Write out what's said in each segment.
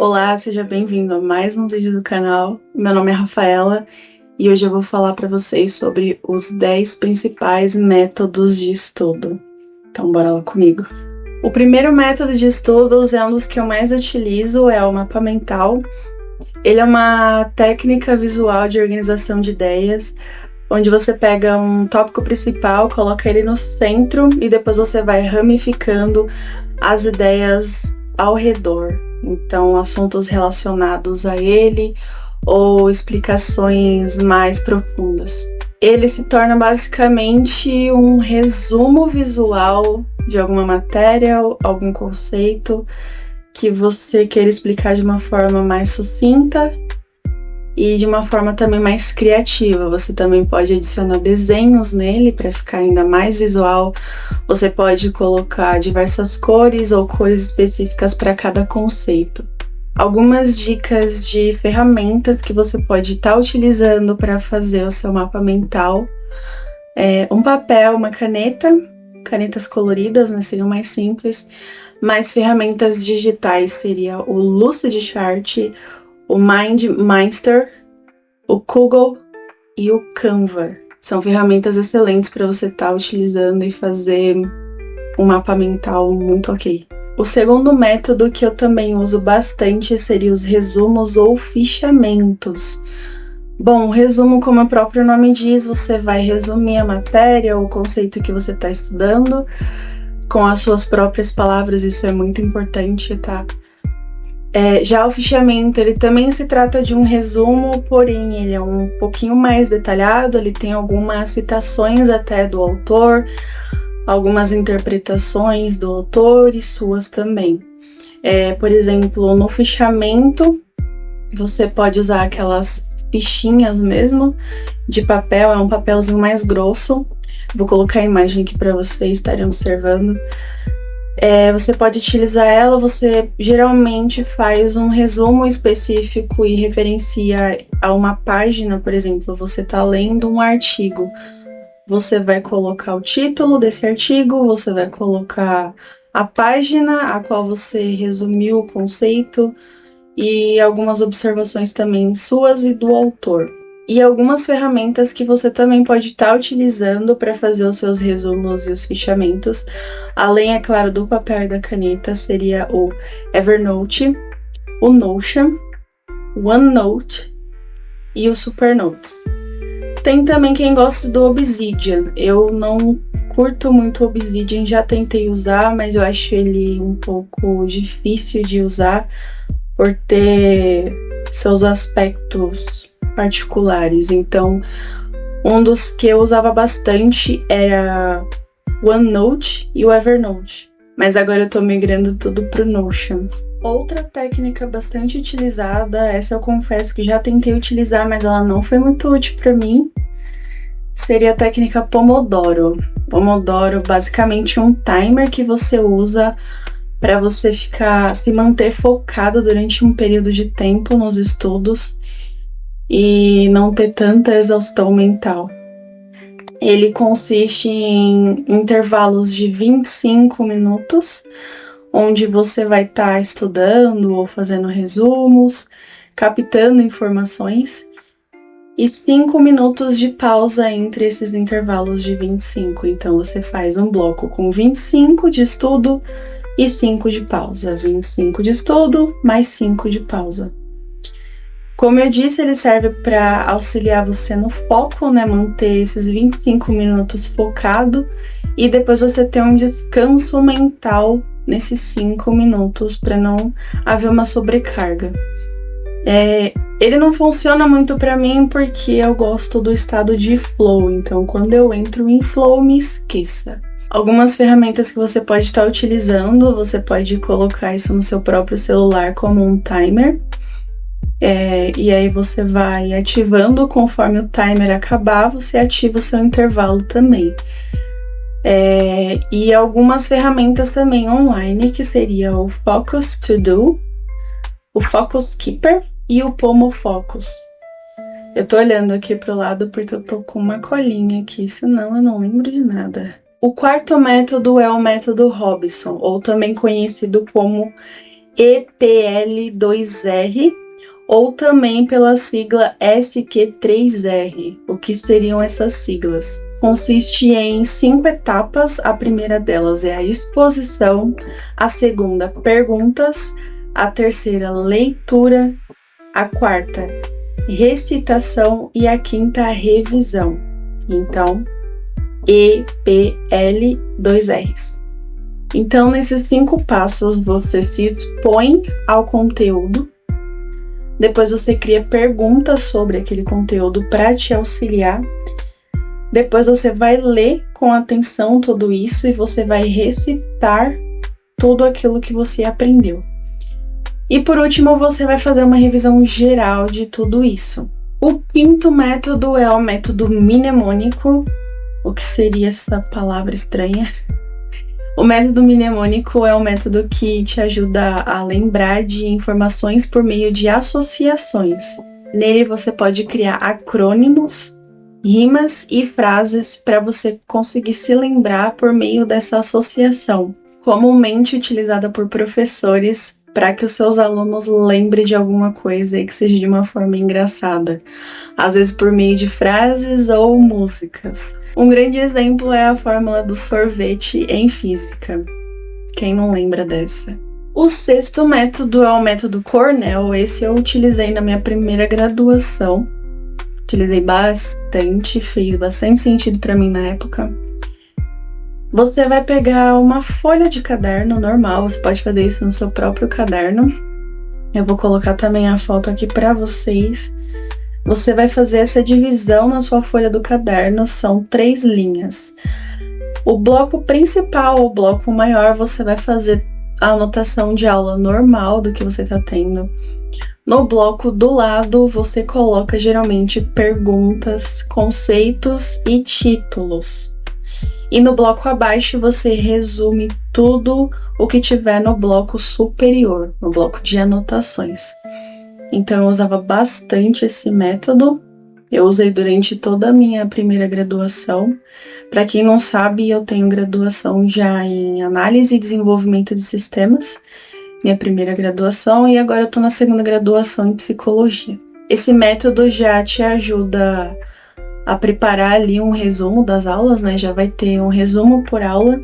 Olá, seja bem-vindo a mais um vídeo do canal. Meu nome é Rafaela e hoje eu vou falar para vocês sobre os 10 principais métodos de estudo. Então, bora lá comigo. O primeiro método de estudos é um dos que eu mais utilizo, é o mapa mental. Ele é uma técnica visual de organização de ideias, onde você pega um tópico principal, coloca ele no centro e depois você vai ramificando as ideias ao redor. Então, assuntos relacionados a ele ou explicações mais profundas. Ele se torna basicamente um resumo visual de alguma matéria, algum conceito que você queira explicar de uma forma mais sucinta e de uma forma também mais criativa. Você também pode adicionar desenhos nele para ficar ainda mais visual. Você pode colocar diversas cores ou cores específicas para cada conceito. Algumas dicas de ferramentas que você pode estar utilizando para fazer o seu mapa mental é um papel, uma caneta, canetas coloridas, né, seriam mais simples, mas ferramentas digitais seria o Lucidchart, o MindMeister, o Google e o Canva. São ferramentas excelentes para você estar utilizando e fazer um mapa mental muito ok. O segundo método que eu também uso bastante seria os resumos ou fichamentos. Bom, o resumo, como o próprio nome diz, você vai resumir a matéria ou o conceito que você está estudando com as suas próprias palavras, isso é muito importante, tá? Já o fichamento, ele também se trata de um resumo, porém ele é um pouquinho mais detalhado, ele tem algumas citações até do autor, algumas interpretações do autor e suas também. Por exemplo, no fichamento, você pode usar aquelas fichinhas mesmo, de papel, é um papelzinho mais grosso. Vou colocar a imagem aqui para vocês estarem observando. Você pode utilizar ela, você geralmente faz um resumo específico e referencia a uma página, por exemplo, você está lendo um artigo. Você vai colocar o título desse artigo, você vai colocar a página a qual você resumiu o conceito e algumas observações também suas e do autor. E algumas ferramentas que você também pode estar utilizando para fazer os seus resumos e os fichamentos, além, é claro, do papel e da caneta, seria o Evernote, o Notion, o OneNote e o Supernotes. Tem também quem gosta do Obsidian. Eu não curto muito o Obsidian, já tentei usar, mas eu acho ele um pouco difícil de usar por ter seus aspectos particulares. Então, um dos que eu usava bastante era o OneNote e o Evernote, mas agora eu tô migrando tudo pro Notion. Outra técnica bastante utilizada, essa eu confesso que já tentei utilizar, mas ela não foi muito útil para mim, seria a técnica Pomodoro. Pomodoro, basicamente um timer que você usa para você se manter focado durante um período de tempo nos estudos e não ter tanta exaustão mental. Ele consiste em intervalos de 25 minutos, onde você vai estar estudando ou fazendo resumos, captando informações, e 5 minutos de pausa entre esses intervalos de 25. Então você faz um bloco com 25 de estudo e 5 de pausa. 25 de estudo mais 5 de pausa. Como eu disse, ele serve para auxiliar você no foco, né? Manter esses 25 minutos focado e depois você ter um descanso mental nesses 5 minutos para não haver uma sobrecarga. Ele não funciona muito para mim porque eu gosto do estado de flow, então quando eu entro em flow, me esqueça. Algumas ferramentas que você pode estar utilizando, você pode colocar isso no seu próprio celular como um timer. E aí você vai ativando conforme o timer acabar, você ativa o seu intervalo também. E algumas ferramentas também online, que seria o Focus To Do, o Focus Keeper e o Pomofocus. Eu tô olhando aqui pro lado porque eu tô com uma colinha aqui, senão eu não lembro de nada. O quarto método é o método Robinson, ou também conhecido como EPL2R, ou também pela sigla SQ3R. O que seriam essas siglas? Consiste em 5 etapas. A primeira delas é a exposição, a segunda, perguntas, a terceira, leitura, a quarta, recitação e a quinta, revisão. Então, EPL, 2 R's. Então, nesses 5 passos, você se expõe ao conteúdo. Depois você cria perguntas sobre aquele conteúdo para te auxiliar. Depois você vai ler com atenção tudo isso e você vai recitar tudo aquilo que você aprendeu. E por último, você vai fazer uma revisão geral de tudo isso. O 5º método é o método mnemônico. O que seria essa palavra estranha? O método mnemônico é um método que te ajuda a lembrar de informações por meio de associações. Nele você pode criar acrônimos, rimas e frases para você conseguir se lembrar por meio dessa associação, comumente utilizada por professores para que os seus alunos lembrem de alguma coisa e que seja de uma forma engraçada, às vezes por meio de frases ou músicas. Um grande exemplo é a fórmula do sorvete em física. Quem não lembra dessa? O 6º método é o método Cornell. Esse eu utilizei na minha primeira graduação. Utilizei bastante, fez bastante sentido para mim na época. Você vai pegar uma folha de caderno normal, você pode fazer isso no seu próprio caderno. Eu vou colocar também a foto aqui para vocês. Você vai fazer essa divisão na sua folha do caderno, são 3 linhas. O bloco principal, o bloco maior, você vai fazer a anotação de aula normal do que você está tendo. No bloco do lado, você coloca geralmente perguntas, conceitos e títulos. E no bloco abaixo, você resume tudo o que tiver no bloco superior, no bloco de anotações. Então, eu usava bastante esse método. Eu usei durante toda a minha primeira graduação. Para quem não sabe, eu tenho graduação já em análise e desenvolvimento de sistemas, minha primeira graduação, e agora eu estou na segunda graduação em psicologia. Esse método já te ajuda a preparar ali um resumo das aulas, né? Já vai ter um resumo por aula.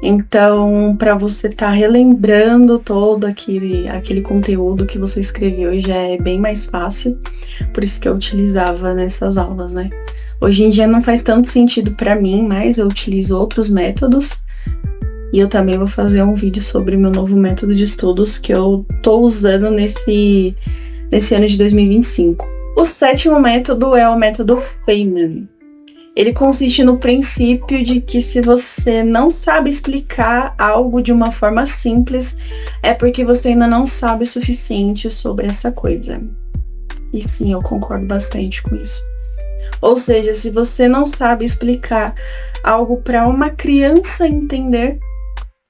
Então, para você estar relembrando todo aquele conteúdo que você escreveu, já é bem mais fácil. Por isso que eu utilizava nessas aulas, né? Hoje em dia não faz tanto sentido para mim, mas eu utilizo outros métodos. E eu também vou fazer um vídeo sobre o meu novo método de estudos que eu tô usando nesse ano de 2025. O 7º método é o método Feynman. Ele consiste no princípio de que se você não sabe explicar algo de uma forma simples, é porque você ainda não sabe o suficiente sobre essa coisa. E sim, eu concordo bastante com isso. Ou seja, se você não sabe explicar algo para uma criança entender,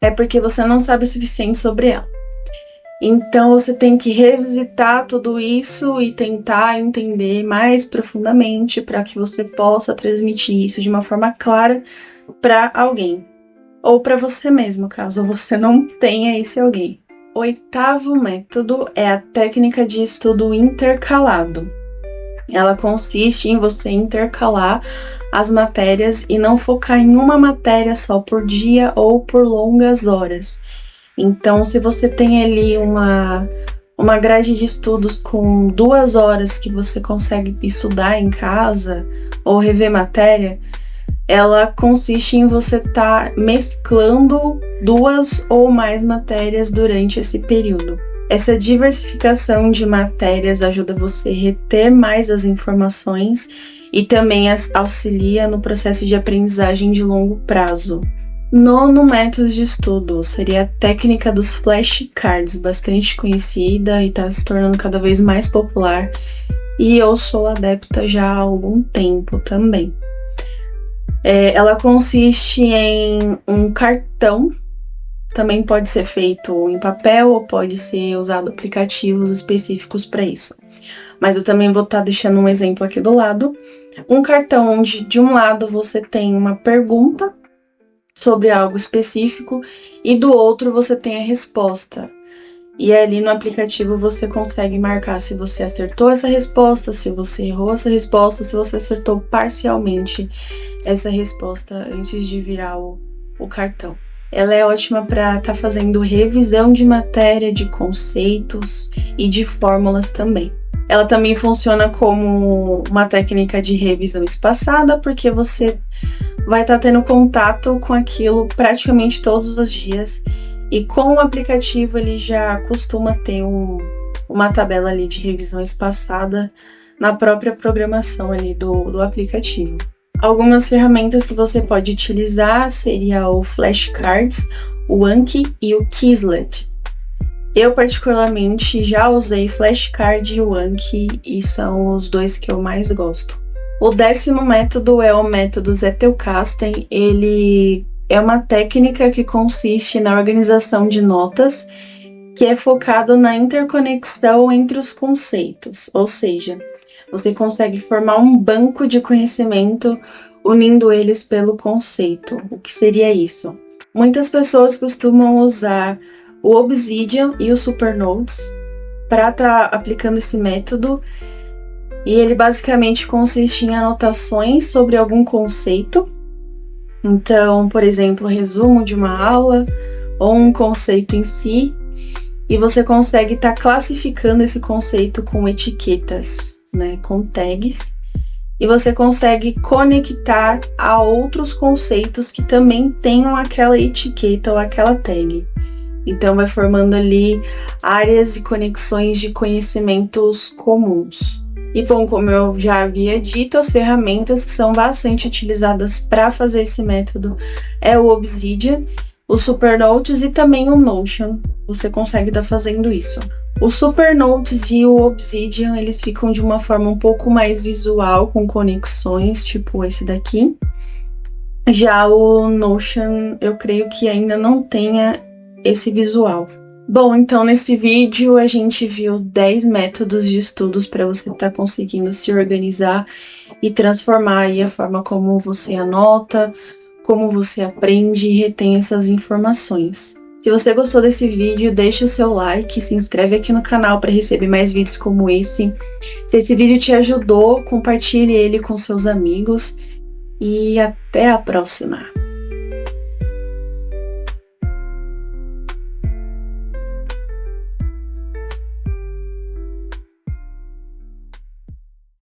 é porque você não sabe o suficiente sobre ela. Então você tem que revisitar tudo isso e tentar entender mais profundamente para que você possa transmitir isso de uma forma clara para alguém. Ou para você mesmo, caso você não tenha esse alguém. O 8º método é a técnica de estudo intercalado. Ela consiste em você intercalar as matérias e não focar em uma matéria só por dia ou por longas horas. Então, se você tem ali uma grade de estudos com 2 horas que você consegue estudar em casa ou rever matéria, ela consiste em você estar mesclando 2 ou mais matérias durante esse período. Essa diversificação de matérias ajuda você a reter mais as informações e também auxilia no processo de aprendizagem de longo prazo. 9º método de estudo seria a técnica dos flashcards, bastante conhecida e está se tornando cada vez mais popular, e eu sou adepta já há algum tempo também. Ela consiste em um cartão, também pode ser feito em papel ou pode ser usado aplicativos específicos para isso. Mas eu também vou estar deixando um exemplo aqui do lado. Um cartão onde de um lado você tem uma pergunta sobre algo específico e do outro você tem a resposta. E ali no aplicativo você consegue marcar se você acertou essa resposta, se você errou essa resposta, se você acertou parcialmente essa resposta antes de virar o cartão. Ela é ótima para estar fazendo revisão de matéria, de conceitos e de fórmulas também. Ela também funciona como uma técnica de revisão espaçada, porque você vai estar tendo contato com aquilo praticamente todos os dias. E com o aplicativo ele já costuma ter uma tabela ali de revisão espaçada na própria programação ali do aplicativo. Algumas ferramentas que você pode utilizar seria o Flashcards, o Anki e o Quizlet. Eu particularmente já usei Flashcard e o Anki e são os dois que eu mais gosto. O 10º método é o método Zettelkasten. Ele é uma técnica que consiste na organização de notas, que é focado na interconexão entre os conceitos, ou seja, você consegue formar um banco de conhecimento unindo eles pelo conceito. O que seria isso? Muitas pessoas costumam usar o Obsidian e o Supernotes para estar aplicando esse método, e ele basicamente consiste em anotações sobre algum conceito. Então, por exemplo, resumo de uma aula ou um conceito em si, e você consegue estar classificando esse conceito com etiquetas, né, com tags, e você consegue conectar a outros conceitos que também tenham aquela etiqueta ou aquela tag. Então vai formando ali áreas e conexões de conhecimentos comuns. E bom, como eu já havia dito, as ferramentas que são bastante utilizadas para fazer esse método é o Obsidian, o Supernotes e também o Notion. Você consegue estar fazendo isso. O Supernotes e o Obsidian, eles ficam de uma forma um pouco mais visual, com conexões, tipo esse daqui. Já o Notion, eu creio que ainda não tenha esse visual. Bom, então nesse vídeo a gente viu 10 métodos de estudos para você estar conseguindo se organizar e transformar aí a forma como você anota, como você aprende e retém essas informações. Se você gostou desse vídeo, deixa o seu like, se inscreve aqui no canal para receber mais vídeos como esse. Se esse vídeo te ajudou, compartilhe ele com seus amigos e até a próxima!